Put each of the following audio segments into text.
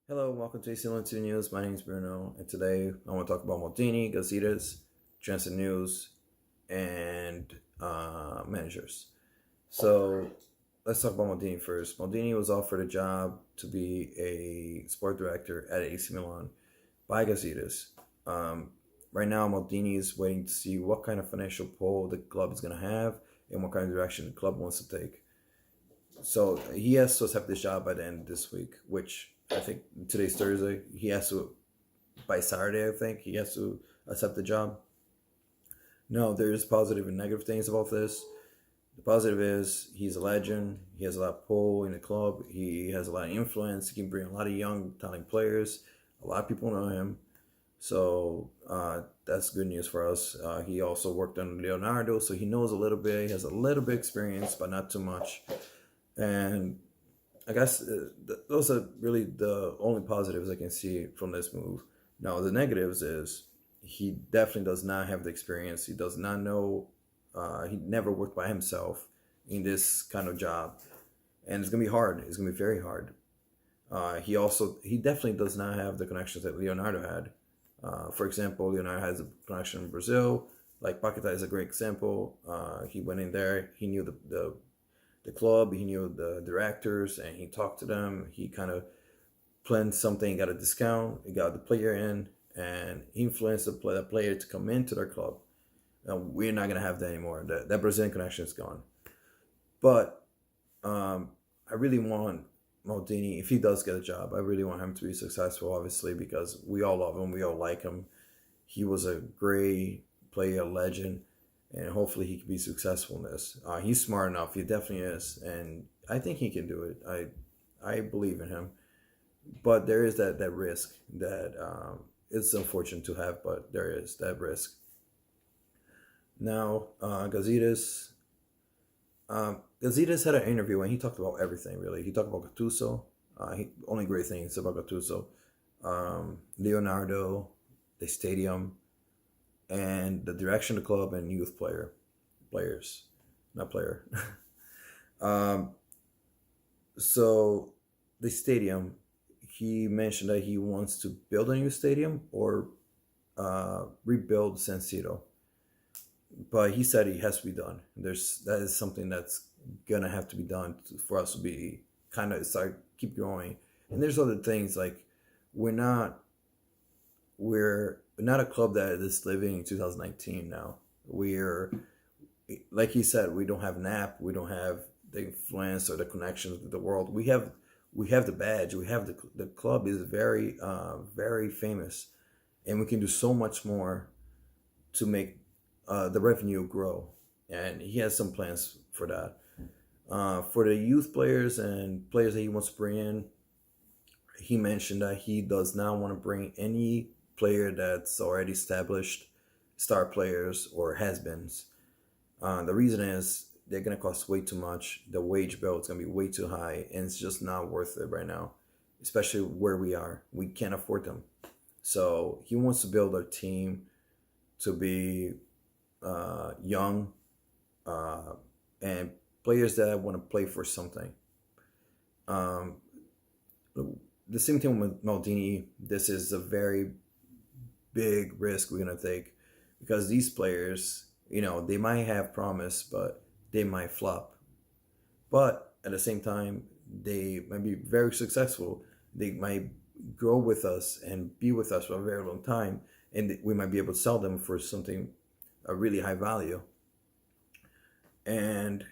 Hello, welcome to AC2 News. My name is Bruno, and today I want to talk about Maldini, Gazidis, Tranfer News, and managers. So let's talk about Maldini first. Maldini was offered a job to be a sport director at AC Milan by Gazidis. Um, right now, Maldini is waiting to see what kind of financial pull the club is going to have and what kind of direction the club wants to take. So he has to accept this job by the end of this week, which I think today's Thursday. He has to by Saturday. I think he has to accept the job. No, there's positive and negative things about this. The positive is he's a legend. He has a lot of pull in the club. He has a lot of influence. He can bring a lot of young, talented players. A lot of people know him. So that's good news for us. He also worked on Leonardo, so he knows a little bit. He has a little bit experience, but not too much. And I guess those are really the only positives I can see from this move. Now, the negatives is he definitely does not have the experience. He does not know. He never worked by himself in this kind of job, and it's gonna be hard. It's gonna be very hard. He definitely does not have the connections that Leonardo had. For example, Leonardo has a connection in Brazil. Like Paquetá is a great example. He went in there. He knew the club. He knew the directors, and he talked to them. He kind of planned something, got a discount, he got the player in, and influenced the player to come into their club. Now, we're not gonna have that anymore. That Brazilian connection is gone. But I really want Maldini, if he does get a job, I really want him to be successful. Obviously, because we all love him, we all like him. He was a great player, legend, and hopefully he can be successful in this. He's smart enough. He definitely is, and I think he can do it. I believe in him, but there is that risk that it's unfortunate to have, but there is that risk. Now, Gazidis had an interview and he talked about everything. Really, he talked about Gattuso. Only great things about Gattuso, Leonardo, the stadium, and the direction of the club and youth players, not player. um, so the stadium, he mentioned that he wants to build a new stadium or rebuild San Siro, but he said it has to be done. That is something that's gonna have to be done for us to be kind of start keep growing. And there's other things like we're not we're not a club that is living in 2019 now. We're like he said, we don't have an app, we don't have the influence or the connections with the world. We have the badge, we have the club is very very famous, and we can do so much more to make the revenue grow. And he has some plans for that. For the youth players and players that he wants to bring in, he mentioned that he does not want to bring any player that's already established, star players or has-beens. The reason is they're gonna cost way too much. The wage bill is gonna be way too high, and it's just not worth it right now, especially where we are. We can't afford them. So he wants to build a team to be young and players that want to play for something. Um, the same thing with Maldini. This is a very big risk we're gonna take because these players, they might have promise, but they might flop. But at the same time, they might be very successful. They might grow with us and be with us for a very long time, and we might be able to sell them for something a really high value. And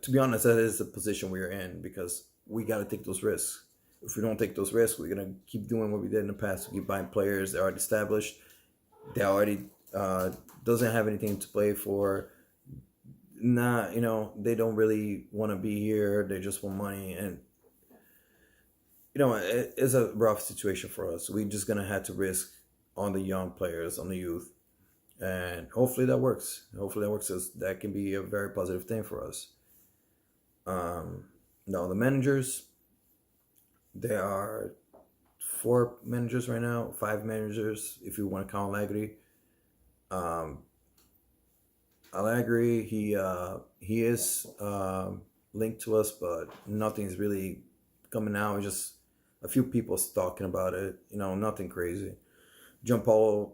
to be honest, that is the position we're in because we got to take those risks. If we don't take those risks, we're gonna keep doing what we did in the past. We keep buying players that are already established. They already doesn't have anything to play for. Not, they don't really want to be here. They just want money, and it's a rough situation for us. We're just gonna have to risk on the young players, on the youth, and hopefully that works. Hopefully that works. As that can be a very positive thing for us. Now the managers, there are four managers right now, five managers if you want to count Allegri. Um, Allegri, he is linked to us, but nothing's really coming out. It's just A few people talking about it. Nothing crazy. Gianpaolo,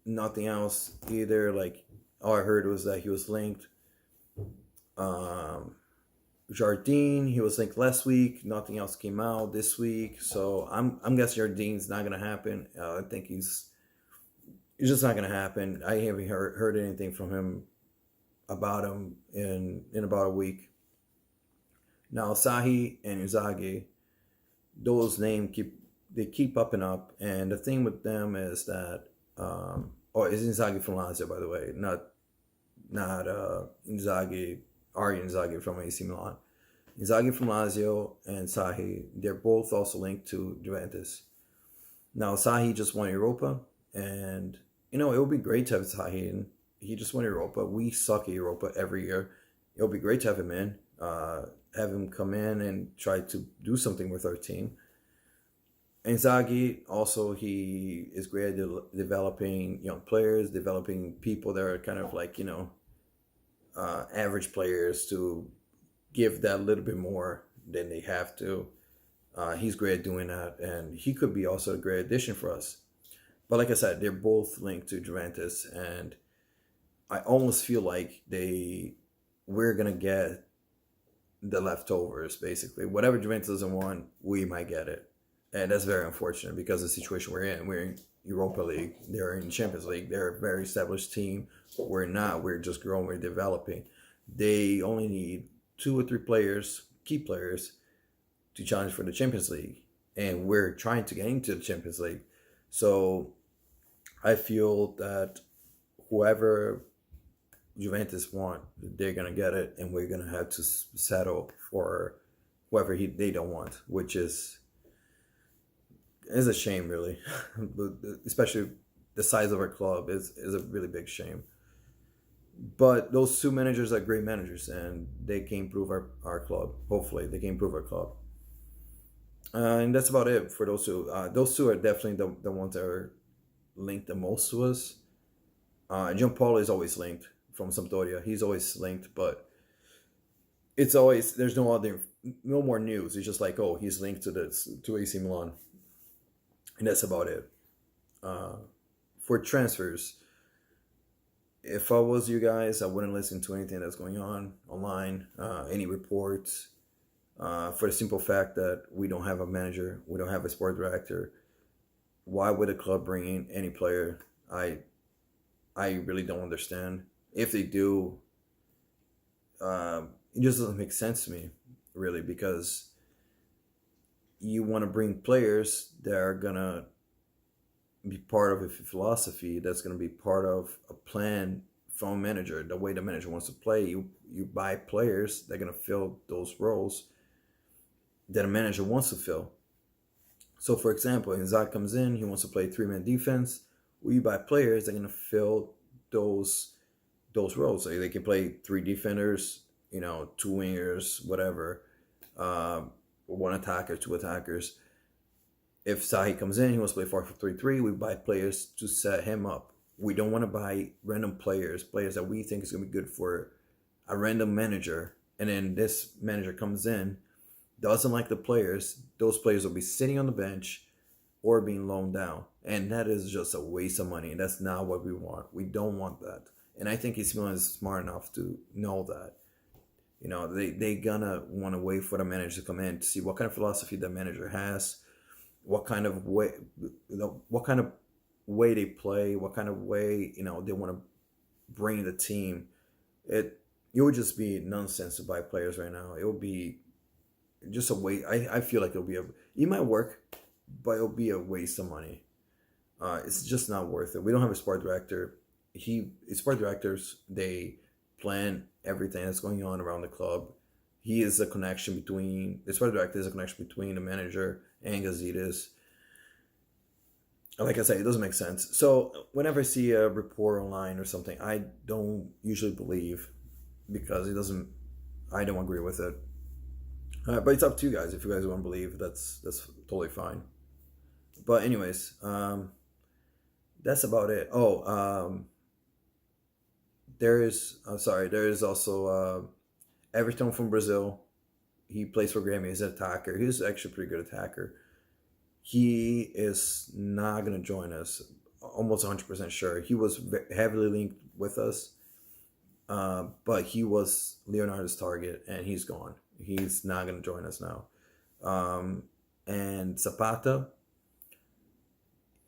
nothing else either. Like all I heard was that he was linked. Um, Jardine, he was linked last week. Nothing else came out this week, so I'm guessing Jardine's not gonna happen. I think it's just not gonna happen. I haven't heard anything from him about him in about a week. Now Sahi and Uzagi, those names keep popping up, and the thing with them is that it's Inzaghi from Lazio, by the way, not Inzaghi, Ari Inzaghi from AC Milan. Inzaghi from Lazio and Sahi, they're both also linked to Juventus. Now Sahi just won Europa, and it would be great to have Sahi in. He just won Europa. We suck at Europa every year. It would be great to have him in, have him come in and try to do something with our team. Inzaghi also, he is great at developing young players, developing people that are kind of like average players to give that little bit more than they have to. He's great at doing that, and he could be also a great addition for us. But like I said, they're both linked to Juventus, and I almost feel like we're gonna get the leftovers basically. Whatever Juventus doesn't want, we might get it, and that's very unfortunate because of the situation we're in. We're in Europa League, they're in Champions League, they're a very established team. We're not. We're just growing. We're developing. They only need 2 or 3 players, key players, to challenge for the Champions League, and we're trying to get into the Champions League. So I feel that whoever Juventus want, they're gonna get it, and we're gonna have to settle for whoever they don't want, which is a shame, really. Especially the size of our club is a really big shame. But those 2 managers are great managers, and they can improve our club. Hopefully, they can improve our club. And that's about it for those 2. Those 2 are definitely the ones that are linked the most to us. Gianpaolo is always linked from Sampdoria. He's always linked, but there's no more news. It's just like, oh, he's linked to AC Milan, and that's about it. For transfers, if I was you guys, I wouldn't listen to anything that's going on online, any reports, for the simple fact that we don't have a manager, we don't have a sport director. Why would a club bring in any player? I really don't understand. If they do, it just doesn't make sense to me, really, because you want to bring players that are gonna be part of a philosophy, that's going to be part of a plan from a manager, the way the manager wants to play. You buy players that are going to fill those roles that a manager wants to fill. So for example, Inzaghi comes in, he wants to play 3-man defense. We buy players that are going to fill those roles. So they can play 3 defenders, 2 wingers, whatever, 1 attacker, 2 attackers. If Sahi comes in, he wants to play 4-3-3. We buy players to set him up. We don't want to buy random players that we think is going to be good for a random manager. And then this manager comes in, doesn't like the players. Those players will be sitting on the bench or being loaned out. And that is just a waste of money. And that's not what we want. We don't want that. And I think AC Milan is smart enough to know that. They gonna want to wait for the manager to come in to see what kind of philosophy the manager has, what kind of way they play, what kind of way they want to bring the team. It would just be nonsense to buy players right now. It would be just a waste. I feel like it might work, but it'll be a waste of money. It's just not worth it. We don't have a sport director. Sport directors, they plan everything that's going on around the club. The sport director is a connection between the manager and Gazidis. Like I said, it doesn't make sense. So whenever I see a report online or something, I don't usually believe, because I don't agree with it. But it's up to you guys. If you guys want to believe, that's totally fine. But anyways, that's about it. There is also Everton from Brazil. He plays for Grêmio. He's an attacker. He's actually a pretty good attacker. he is not going to join us. Almost 100% sure. He was heavily linked with us, but he was Leonardo's target, and he's gone. He's not going to join us now. And Zapata,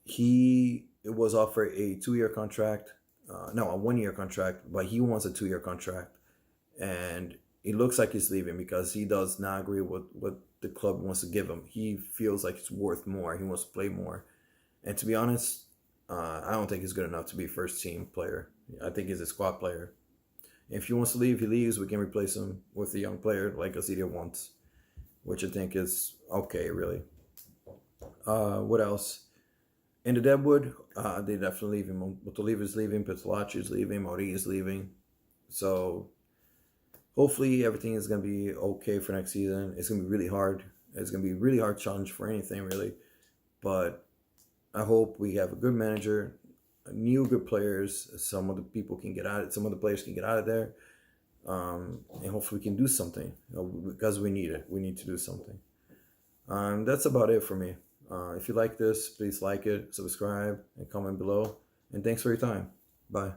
he was offered a 2 year contract. No, a 1 year contract, but he wants a 2 year contract. And it looks like he's leaving because he does not agree with what the club wants to give him. He feels like he's worth more. He wants to play more. And to be honest, I don't think he's good enough to be first team player. I think he's a squad player. If he wants to leave, he leaves. We can replace him with a young player like Gazidis wants, which I think is okay, really. What else? In the Deadwood, they definitely leave him. Motoliva is leaving. Petolacci is leaving. Mauri is leaving. So hopefully everything is going to be okay for next season. It's going to be really hard. It's going to be a really hard challenge for anything, really. But I hope we have a good manager, new good players. Some of the people can get out. Some of the players can get out of there, and hopefully we can do something because we need it. We need to do something. That's about it for me. If you like this, please like it, subscribe, and comment below. And thanks for your time. Bye.